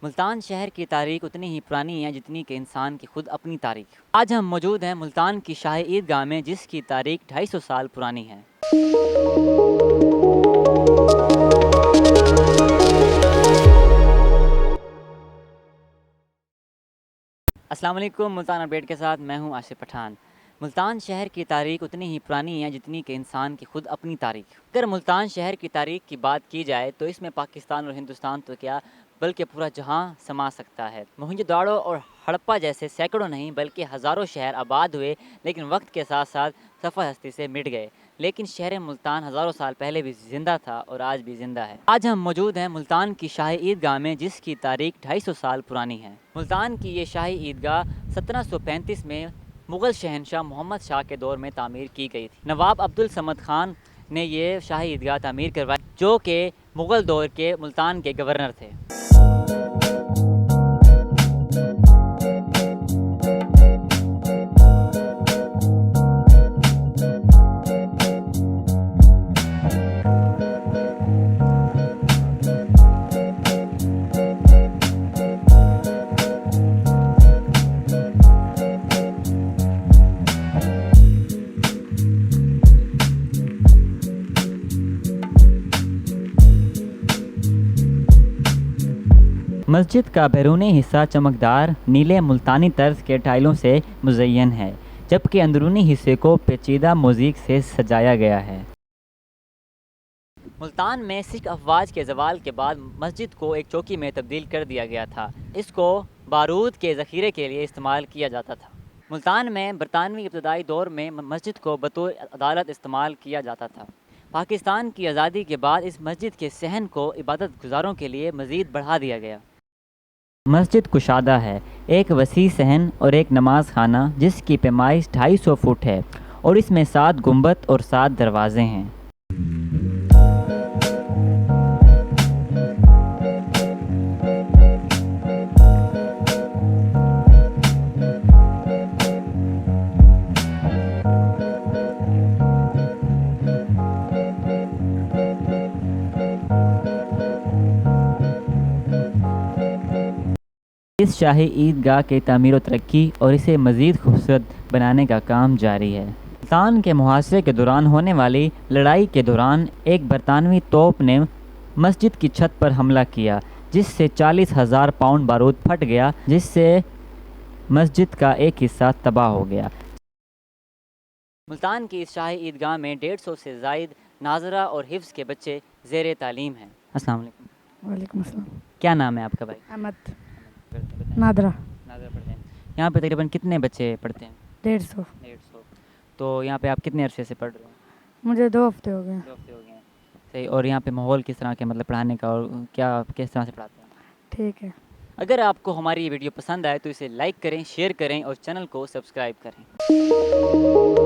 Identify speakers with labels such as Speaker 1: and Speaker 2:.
Speaker 1: मुल्तान शहर की तारीख उतनी ही पुरानी है जितनी कि इंसान की खुद अपनी तारीख। आज हम मौजूद हैं मुल्तान की शाही ईदगाह में, जिसकी तारीख 250 साल पुरानी है। अस्सलाम वालेकुम। मुल्तान अपडेट के साथ मैं हूं आसिफ पठान। मुल्तान शहर की तारीख उतनी ही पुरानी है जितनी कि इंसान की खुद अपनी तारीख। अगर मुल्तान शहर की तारीख की बात की जाए तो इसमें पाकिस्तान और हिंदुस्तान तो क्या बल्कि पूरा जहां समा सकता है। मोहनजोदाड़ो और हड़प्पा जैसे सैकड़ों नहीं बल्कि हज़ारों शहर आबाद हुए, लेकिन वक्त के साथ साथ सफ़र हस्ती से मिट गए। लेकिन शहर मुल्तान हज़ारों साल पहले भी ज़िंदा था और आज भी ज़िंदा है। आज हम मौजूद हैं मुल्तान की शाही ईदगाह में, जिसकी तारीख 250 साल पुरानी है। मुल्तान की ये शाही ईदगाह 1735 में मुग़ल शहनशाह मोहम्मद शाह के दौर में तामीर की गई थी। नवाब अब्दुल समद खान ने ये शाही ईदगाह तामीर करवाई, जो कि मुग़ल दौर के मुल्तान के गवर्नर थे। मस्जिद का बैरूनी हिस्सा चमकदार नीले मुल्तानी तर्ज के टाइलों से मुज़य्यन है, जबकि अंदरूनी हिस्से को पेचीदा मोज़ीक से सजाया गया है। मुल्तान में सिख अफवाज के ज़वाल के बाद मस्जिद को एक चौकी में तब्दील कर दिया गया था। इसको बारूद के ज़ख़ीरे के लिए इस्तेमाल किया जाता था। मुल्तान में बरतानवी इब्तदाई दौर में मस्जिद को बतौर अदालत इस्तेमाल किया जाता था। पाकिस्तान की आज़ादी के बाद इस मस्जिद के सहन को इबादत गुज़ारों के लिए मज़ीद बढ़ा दिया गया। मस्जिद कुशादा है, एक वसी सहन और एक नमाज खाना जिसकी पैमाइश 250 फुट है और इसमें 7 गुंबद और 7 दरवाजे हैं। इस शाही ईदगाह की तामीर व तरक्की और इसे मज़ीद खूबसूरत बनाने का काम जारी है। मुल्तान के मुहासरे के दौरान होने वाली लड़ाई के दौरान एक बरतानवी तोप ने मस्जिद की छत पर हमला किया, जिससे 40,000 पाउंड बारूद फट गया, जिससे मस्जिद का एक हिस्सा तबाह हो गया। मुल्तान की इस शाही ईदगाह में 150 से ज़ायद नाज़रा और हिफ्ज़ के बच्चे ज़ेर तालीम हैं। अस्सलाम वालेकुम।
Speaker 2: वालेकुम अस्सलाम।
Speaker 1: क्या नाम है आपका भाई?
Speaker 2: अहमद
Speaker 1: नादरा
Speaker 2: नादरा।
Speaker 1: पढ़ते हैं। यहाँ पे तकरीबन कितने बच्चे पढ़ते हैं?
Speaker 2: 150।
Speaker 1: तो यहाँ पे आप कितने अरसे से पढ़ रहे हैं?
Speaker 2: मुझे 2 हफ्ते हो गए।
Speaker 1: 2 हफ्ते हो गए हैं। सही। और यहाँ पे माहौल किस तरह के, मतलब पढ़ाने का, और क्या किस तरह से पढ़ाते हैं?
Speaker 2: ठीक है।
Speaker 1: अगर आपको हमारी ये वीडियो पसंद आए तो इसे लाइक करें, शेयर करें और चैनल को सब्सक्राइब करें।